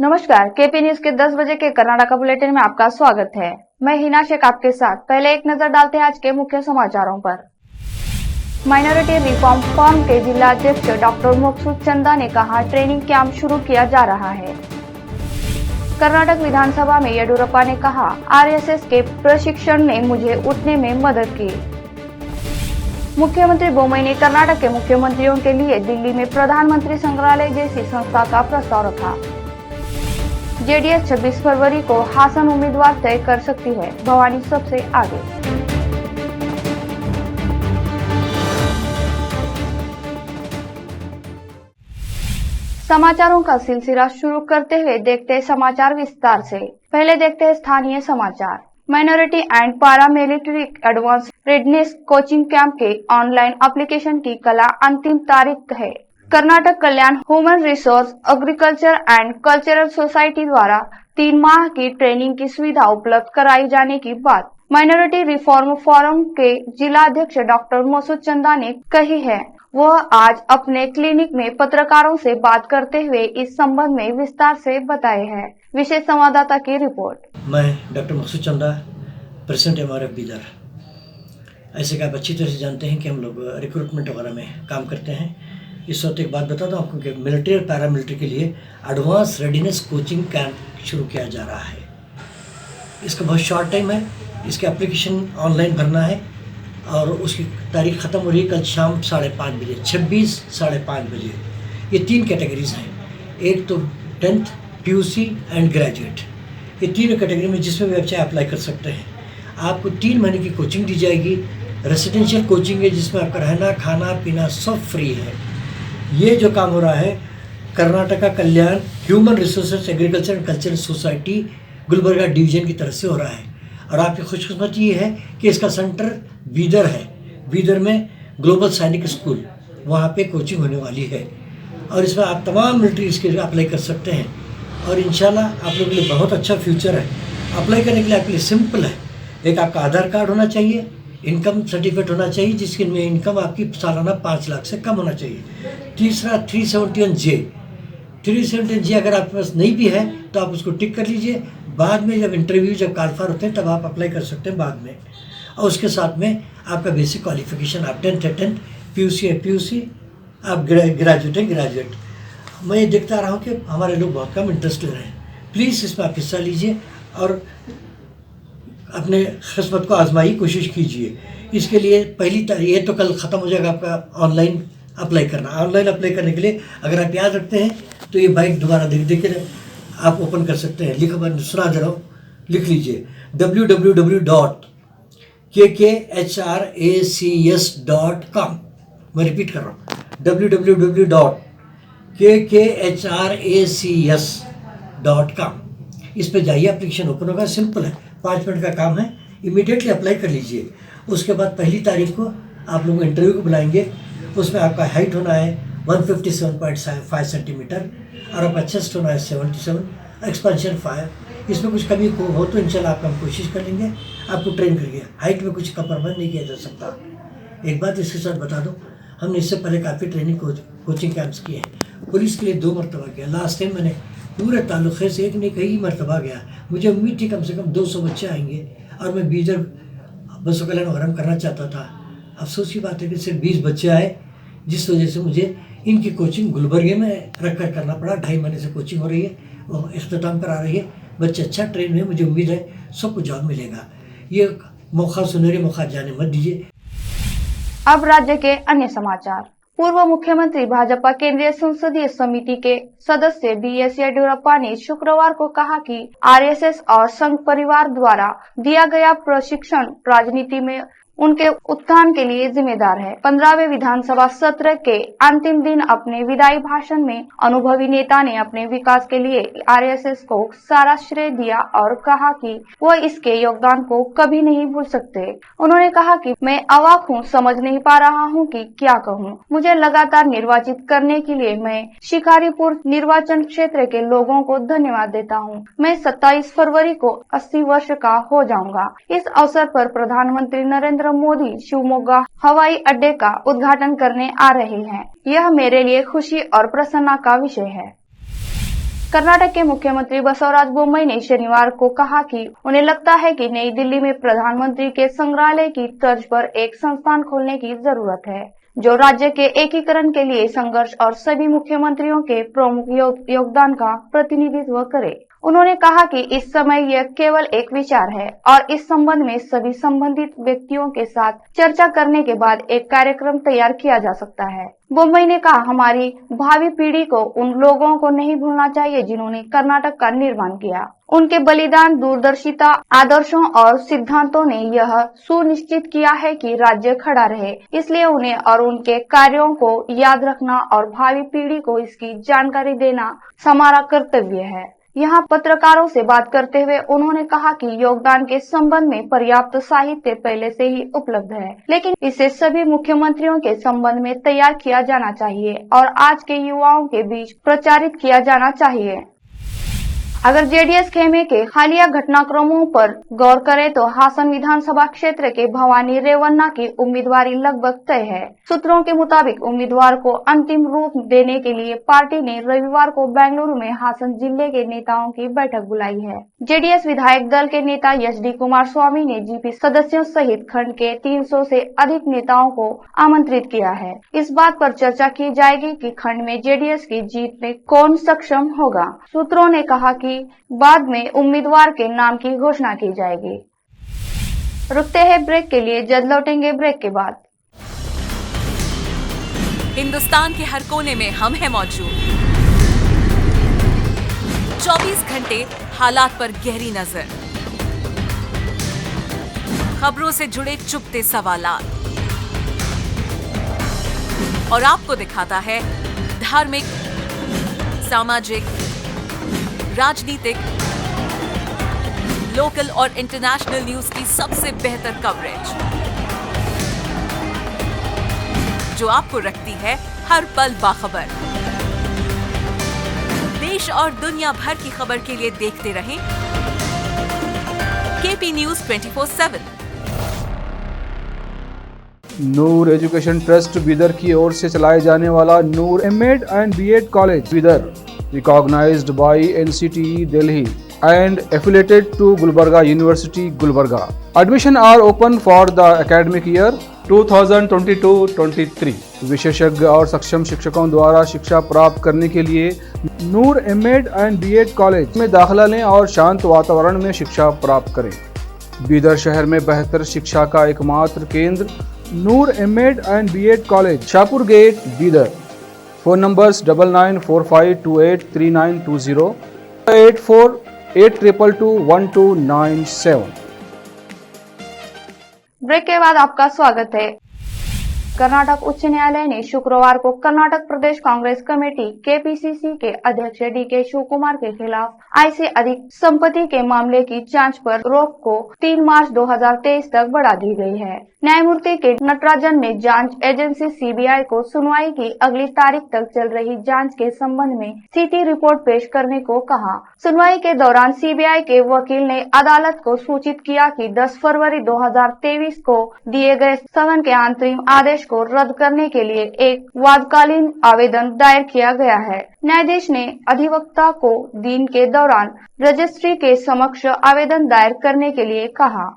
नमस्कार, KP news के 10 बजे के कर्नाटका बुलेटिन में आपका स्वागत है। मैं हिना शेख आपके साथ। पहले एक नजर डालते हैं आज के मुख्य समाचारों पर। माइनॉरिटी रिफॉर्म फोरम के जिला अध्यक्ष डॉक्टर मकसूद चंदा ने कहा, ट्रेनिंग कैंप शुरू किया जा रहा है। कर्नाटक विधानसभा में येडियुरप्पा ने कहा, आरएसएस के प्रशिक्षण ने मुझे उठने में मदद की। मुख्यमंत्री बोम्मई ने कर्नाटक के मुख्यमंत्रियों के लिए दिल्ली में प्रधानमंत्री संग्रहालय जैसी संस्था का प्रस्ताव रखा। जेडीएस 26 फरवरी को हासन उम्मीदवार तय कर सकती है, भवानी सबसे आगे। समाचारों का सिलसिला शुरू करते हुए देखते हैं समाचार विस्तार से। पहले देखते हैं स्थानीय समाचार। Minority and paramilitary advance readiness coaching camp के ऑनलाइन एप्लीकेशन की कल अंतिम तारीख है। Karnataka Kalyan human resource agriculture and cultural society द्वारा 3 माह की ट्रेनिंग की सुविधा उपलब्ध कराई जाने की बात माइनॉरिटी रिफॉर्म फोरम के जिला अध्यक्ष डॉक्टर मकसूद चंदा ने कही है। वह आज अपने क्लिनिक में पत्रकारों से बात करते हुए इस संबंध में विस्तार से बताए हैं। विशेष संवाददाता की रिपोर्ट। मैं डॉक्टर मकसूद चंदा, प्रेसिडेंट MRF बीदर। ऐसे कि आप अच्छी तरह से जानते हैं कि हम लोग रिक्रूटमेंट वगैरह में काम करते हैं। इस वक्त एक बात बता दूं आपको कि मिलिट्री और पैरामिलिट्री के लिए एडवांस रेडीनेस कोचिंग कैंप शुरू किया जा रहा है। इसका बहुत शॉर्ट टाइम है। इसके एप्लीकेशन ऑनलाइन भरना है और उसकी तारीख ख़त्म हो रही है कल शाम 5:30 बजे, 26 5:30 बजे। ये 3 कैटेगरीज हैं। एक तो 10th, PUC एंड ग्रेजुएट। ये तीनों कैटेगरी में जिसमें भी आप चाहे अप्लाई कर सकते हैं। आपको 3 महीने की कोचिंग दी जाएगी। रेसिडेंशियल कोचिंग है जिसमें आपका रहना खाना पीना सब फ्री है। ये जो काम हो रहा है Karnataka Kalyan human resources agriculture and cultural society Gulbarga division की तरफ से हो रहा है। और आपकी खुशकिस्मती ये है कि इसका सेंटर बीदर है। बीदर में ग्लोबल सैनिक स्कूल, वहाँ पे कोचिंग होने वाली है और इसमें आप तमाम मिलिट्री के लिए अप्लाई कर सकते हैं। और इंशाल्लाह आप लोगों के लिए बहुत अच्छा फ्यूचर है। अप्लाई करने के लिए आपके लिए सिंपल है। एक आपका आधार कार्ड होना चाहिए, इनकम सर्टिफिकेट होना चाहिए जिसके में इनकम आपकी सालाना 5 लाख से कम होना चाहिए। तीसरा 371J अगर आपके पास नहीं भी है तो आप उसको टिक कर लीजिए। बाद में जब इंटरव्यू जब कॉलफर होते हैं तब आप अप्लाई कर सकते हैं बाद में। और उसके साथ में आपका बेसिक क्वालिफिकेशन, आप 10th है 10th, PUC है PUC, आप ग्रेजुएट है ग्रेजुएट। मैं ये देखता रहा हूँ कि हमारे लोग बहुत कम इंटरेस्ट ले रहे हैं। प्लीज़ इसमें आप हिस्सा लीजिए और अपने किस्मत को आजमाई कोशिश कीजिए। इसके लिए पहली तारीख ये तो कल ख़त्म हो जाएगा आपका ऑनलाइन अप्लाई करना। ऑनलाइन अप्लाई करने के लिए अगर आप याद रखते हैं तो ये बाइक दोबारा देख के आप ओपन कर सकते हैं। सुना दे रहा हूँ, लिख लीजिए www.kkHRACS.com। मैं रिपीट कर रहा हूँ www.kkHRACS.com। इस पे जाइए, एप्लीकेशन ओपन होगा, सिंपल है, 5 मिनट का काम है। इमीडिएटली अप्लाई कर लीजिए। उसके बाद पहली तारीख को आप लोग इंटरव्यू को बुलाएंगे। उसमें आपका हाइट होना है 157.5 सेंटीमीटर और आपका चेस्ट होना है 77, एक्सपेंशन 5। इसमें कुछ कमी हो तो इंशाल्लाह आपका हम कोशिश कर लेंगे आपको ट्रेन करेंगे। हाइट में कुछ कंप्रोमाइज़ नहीं किया जा सकता। एक बात इसके साथ बता दूं, हमने इससे पहले काफ़ी ट्रेनिंग कोचिंग कैंप्स किए हैं। पुलिस के लिए 2 मरतबा किया। लास्ट टाइम मैंने पूरे ताल्लुक़े से एक नहीं कई मरतबा गया। मुझे उम्मीद थी कम से कम 200 बच्चे आएंगे और मैं बीदर बसों कल्याण वगैरह करना चाहता था। अफसोस की बात है कि सिर्फ 20 बच्चे आए, जिस वजह से मुझे इनकी कोचिंग गुलबर्गे में रख कर करना पड़ा। 2.5 महीने से कोचिंग हो रही है, वो इख्तिताम करा रही है। बच्चे अच्छा ट्रेन हुए, मुझे उम्मीद है सबको जॉब मिलेगा। ये मौका, सुनहरे मौका जाने मत दीजिए। अब राज्य के अन्य समाचार। पूर्व मुख्यमंत्री भाजपा केंद्रीय संसदीय समिति के सदस्य BS येडियुरप्पा ने शुक्रवार को कहा कि RSS और संघ परिवार द्वारा दिया गया प्रशिक्षण राजनीति में उनके उत्थान के लिए जिम्मेदार है। 15वें विधानसभा सत्र के अंतिम दिन अपने विदाई भाषण में अनुभवी नेता ने अपने विकास के लिए RSS को सारा श्रेय दिया और कहा कि वह इसके योगदान को कभी नहीं भूल सकते। उन्होंने कहा कि मैं अवाक हूँ, समझ नहीं पा रहा हूँ कि क्या कहूँ। मुझे लगातार निर्वाचित करने के लिए मैं शिकारीपुर निर्वाचन क्षेत्र के लोगों को धन्यवाद देता हूँ। मैं 27 फरवरी को 80 वर्ष का हो जाऊंगा। इस अवसर पर प्रधानमंत्री नरेंद्र मोदी शिवमोगा हवाई अड्डे का उद्घाटन करने आ रहे हैं। यह मेरे लिए खुशी और प्रसन्नता का विषय है। कर्नाटक के मुख्यमंत्री बसवराज बोम्मई ने शनिवार को कहा कि उन्हें लगता है कि नई दिल्ली में प्रधानमंत्री के संग्रहालय की तर्ज पर एक संस्थान खोलने की जरूरत है, जो राज्य के एकीकरण के लिए संघर्ष और सभी मुख्यमंत्रियों के प्रमुख योगदान का प्रतिनिधित्व करे। उन्होंने कहा कि इस समय यह केवल एक विचार है और इस संबंध में सभी संबंधित व्यक्तियों के साथ चर्चा करने के बाद एक कार्यक्रम तैयार किया जा सकता है। बोम्मई ने कहा, हमारी भावी पीढ़ी को उन लोगों को नहीं भूलना चाहिए जिन्होंने कर्नाटक का निर्माण किया। उनके बलिदान, दूरदर्शिता, आदर्शों और सिद्धांतों ने यह सुनिश्चित किया है कि राज्य खड़ा रहे। इसलिए उन्हें और उनके कार्यों को याद रखना और भावी पीढ़ी को इसकी जानकारी देना हमारा कर्तव्य है। यहाँ पत्रकारों से बात करते हुए उन्होंने कहा कि योगदान के संबंध में पर्याप्त साहित्य पहले से ही उपलब्ध है, लेकिन इसे सभी मुख्यमंत्रियों के संबंध में तैयार किया जाना चाहिए और आज के युवाओं के बीच प्रचारित किया जाना चाहिए। अगर जेडीएस खेमे के हालिया घटनाक्रमों पर गौर करें तो हासन विधानसभा क्षेत्र के भवानी रेवन्ना की उम्मीदवारी लगभग तय है। सूत्रों के मुताबिक उम्मीदवार को अंतिम रूप देने के लिए पार्टी ने रविवार को बेंगलुरु में हासन जिले के नेताओं की बैठक बुलाई है। जेडीएस विधायक दल के नेता एचडी कुमारस्वामी ने जीपी सदस्यों सहित खंड के 300 से अधिक नेताओं को आमंत्रित किया है। इस बात पर चर्चा की जाएगी कि खंड में जेडीएस की जीत में कौन सक्षम होगा। सूत्रों ने कहा कि बाद में उम्मीदवार के नाम की घोषणा की जाएगी। रुकते हैं ब्रेक के लिए, जल्द लौटेंगे ब्रेक के बाद। हिंदुस्तान के हर कोने में हम हैं मौजूद। 24 घंटे हालात पर गहरी नजर, खबरों से जुड़े चुपते सवालात और आपको दिखाता है धार्मिक, सामाजिक, राजनीतिक, लोकल और इंटरनेशनल न्यूज की सबसे बेहतर कवरेज, जो आपको रखती है हर पल बाखबर। देश और दुनिया भर की खबर के लिए देखते रहें KP news 24/7। Noor education trust Bidar की ओर से चलाए जाने वाला Noor MEd and BEd college Bidar, recognized by NCTE Delhi and affiliated to Gulbarga University, Gulbarga. Admission are open for the academic year 2022-23. विशेषज्ञ और सक्षम शिक्षकों द्वारा शिक्षा प्राप्त करने के लिए नूर एमएड एंड बीएड कॉलेज में दाखिला लें और शांत वातावरण में शिक्षा प्राप्त करें। बीदर शहर में बेहतर शिक्षा का एकमात्र केंद्र Noor MEd and BEd college, Shahpur gate, Bidar. Phone numbers 9945283920, 8482221297। Break के बाद आपका स्वागत है। कर्नाटक उच्च न्यायालय ने शुक्रवार को कर्नाटक प्रदेश कांग्रेस कमेटी केपीसीसी के अध्यक्ष डीके शिवकुमार के खिलाफ आय से अधिक संपत्ति के मामले की जांच पर रोक को 3 मार्च 2023 तक बढ़ा दी गई है। न्यायमूर्ति के नटराजन ने जांच एजेंसी सीबीआई को सुनवाई की अगली तारीख तक चल रही जांच के संबंध में सीटी रिपोर्ट पेश करने को कहा। सुनवाई के दौरान सीबीआई के वकील ने अदालत को सूचित किया कि 10 फरवरी 2023 को दिए गए स्थगन के अंतरिम आदेश को रद्द करने के लिए एक वादकालीन आवेदन दायर किया गया है। न्यायाधीश ने अधिवक्ता को दिन के दौरान रजिस्ट्री के समक्ष आवेदन दायर करने के लिए कहा।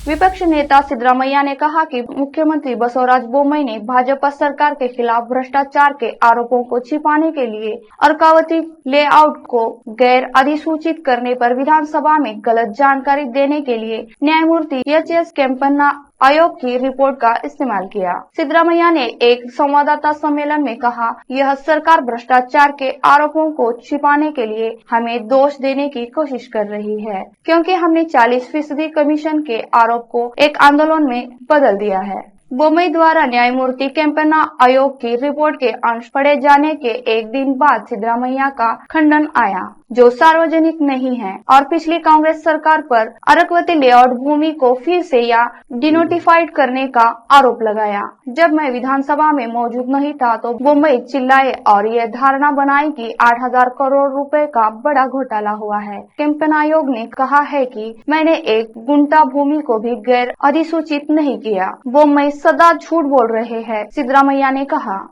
विपक्ष नेता सिद्धरामैया ने कहा कि मुख्यमंत्री बसवराज बोम्मई ने भाजपा सरकार के खिलाफ भ्रष्टाचार के आरोपों को छिपाने के लिए अर्कावती लेआउट को गैर अधिसूचित करने पर विधानसभा में गलत जानकारी देने के लिए न्यायमूर्ति एच.एस. केम्पन्ना आयोग की रिपोर्ट का इस्तेमाल किया। सिद्धरामैया ने एक संवाददाता सम्मेलन में कहा, यह सरकार भ्रष्टाचार के आरोपों को छिपाने के लिए हमें दोष देने की कोशिश कर रही है, क्योंकि हमने 40% कमीशन के आरोप को एक आंदोलन में बदल दिया है। बोम्मई द्वारा न्यायमूर्ति केम्पन्ना आयोग की रिपोर्ट के अंश पढ़े जाने के एक दिन बाद सिद्धरामैया का खंडन आया, जो सार्वजनिक नहीं है, और पिछली कांग्रेस सरकार पर अरकवती लेआउट भूमि को फिर से या डिनोटिफाइड करने का आरोप लगाया। जब मैं विधानसभा में मौजूद नहीं था तो बोम्मई चिल्लाए और यह धारणा बनाई कि 8,000 करोड़ रुपए का बड़ा घोटाला हुआ है। केम्पन्ना आयोग ने कहा है कि मैंने एक गुंटा भूमि को भी गैर अधिसूचित नहीं किया। बोम्मई सदा झूठ बोल रहे हैं, सिद्धरामैया ने कहा।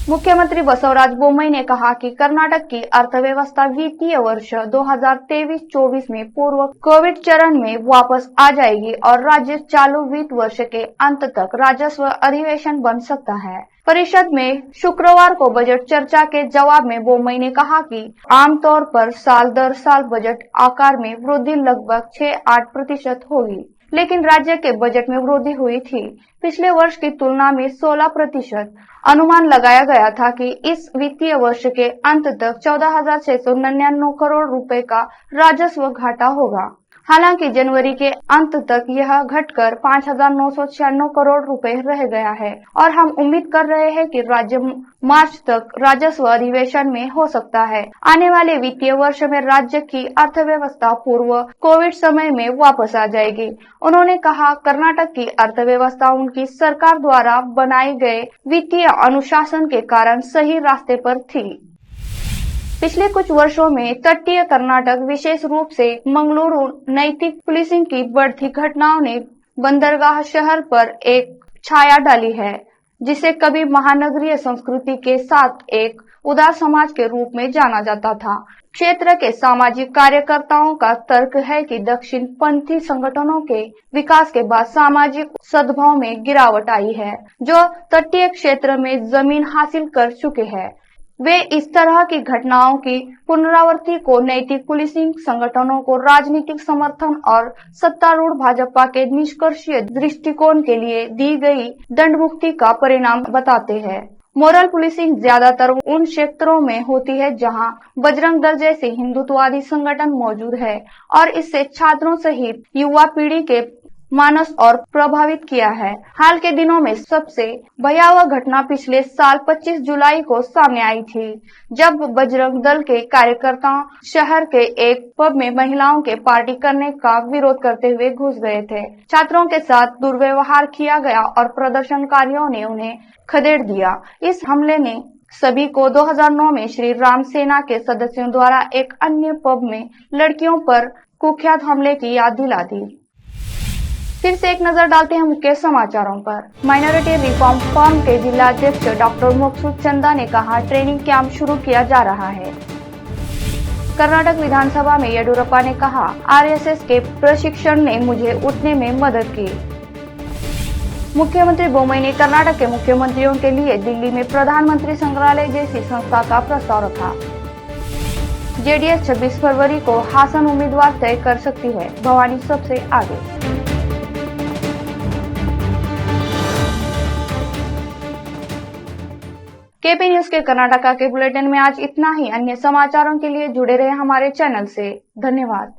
मुख्यमंत्री बसवराज बोम्मई ने कहा कि कर्नाटक की अर्थव्यवस्था वित्तीय वर्ष 2023-24 में पूर्व कोविड चरण में वापस आ जाएगी और राज्य चालू वित्त वर्ष के अंत तक राजस्व अधिवेशन बन सकता है। परिषद में शुक्रवार को बजट चर्चा के जवाब में बोम्मई ने कहा कि आमतौर पर साल दर साल बजट आकार में वृद्धि लगभग 6-8% होगी, लेकिन राज्य के बजट में वृद्धि हुई थी। पिछले वर्ष की तुलना में 16%। अनुमान लगाया गया था कि इस वित्तीय वर्ष के अंत तक 14,699 करोड़ रुपए का राजस्व घाटा होगा। हालांकि जनवरी के अंत तक यह घटकर 5,996 करोड़ रुपए रह गया है और हम उम्मीद कर रहे हैं कि राज्य मार्च तक राजस्व अधिवेशन में हो सकता है। आने वाले वित्तीय वर्ष में राज्य की अर्थव्यवस्था पूर्व कोविड समय में वापस आ जाएगी। उन्होंने कहा, कर्नाटक की अर्थव्यवस्था उनकी सरकार द्वारा बनाए गए वित्तीय अनुशासन के कारण सही रास्ते पर थी। पिछले कुछ वर्षों में तटीय कर्नाटक, विशेष रूप से मंगलुरु नैतिक पुलिसिंग की बढ़ती घटनाओं ने बंदरगाह शहर पर एक छाया डाली है, जिसे कभी महानगरीय संस्कृति के साथ एक उदार समाज के रूप में जाना जाता था। क्षेत्र के सामाजिक कार्यकर्ताओं का तर्क है कि दक्षिण पंथी संगठनों के विकास के बाद सामाजिक सद्भाव में गिरावट आई है, जो तटीय क्षेत्र में जमीन हासिल कर चुके हैं। वे इस तरह की घटनाओं की पुनरावृत्ति को नैतिक पुलिसिंग संगठनों को राजनीतिक समर्थन और सत्तारूढ़ भाजपा के निष्कर्षीय दृष्टिकोण के लिए दी गई दंड मुक्ति का परिणाम बताते हैं। मोरल पुलिसिंग ज्यादातर उन क्षेत्रों में होती है जहां बजरंग दल जैसे हिंदुत्ववादी संगठन मौजूद है और इससे छात्रों सहित युवा पीढ़ी के मानस और प्रभावित किया है। हाल के दिनों में सबसे भयावह घटना पिछले साल 25 जुलाई को सामने आई थी, जब बजरंग दल के कार्यकर्ता शहर के एक पब में महिलाओं के पार्टी करने का विरोध करते हुए घुस गए थे। छात्रों के साथ दुर्व्यवहार किया गया और प्रदर्शनकारियों ने उन्हें खदेड़ दिया। इस हमले ने सभी को 2009 में श्री राम सेना के सदस्यों द्वारा एक अन्य पब में लड़कियों पर कुख्यात हमले की याद दिला दी। फिर से एक नजर डालते हैं मुख्य समाचारों पर। माइनॉरिटी रिफॉर्म फर्म के जिलाध्यक्ष डॉक्टर मकसूद चंदा ने कहा, ट्रेनिंग कैंप शुरू किया जा रहा है। कर्नाटक विधानसभा में येडियुरप्पा ने कहा, आरएसएस के प्रशिक्षण ने मुझे उठने में मदद की। मुख्यमंत्री बोम्मई ने कर्नाटक के मुख्यमंत्रियों के लिए दिल्ली में प्रधानमंत्री संग्रहालय जैसी संस्था का प्रस्ताव रखा। जेडीएस 26 फरवरी को हासन उम्मीदवार तय कर सकती है, भवानी सबसे आगे। केपी न्यूज के कर्नाटका के बुलेटिन में आज इतना ही। अन्य समाचारों के लिए जुड़े रहे हमारे चैनल से। धन्यवाद।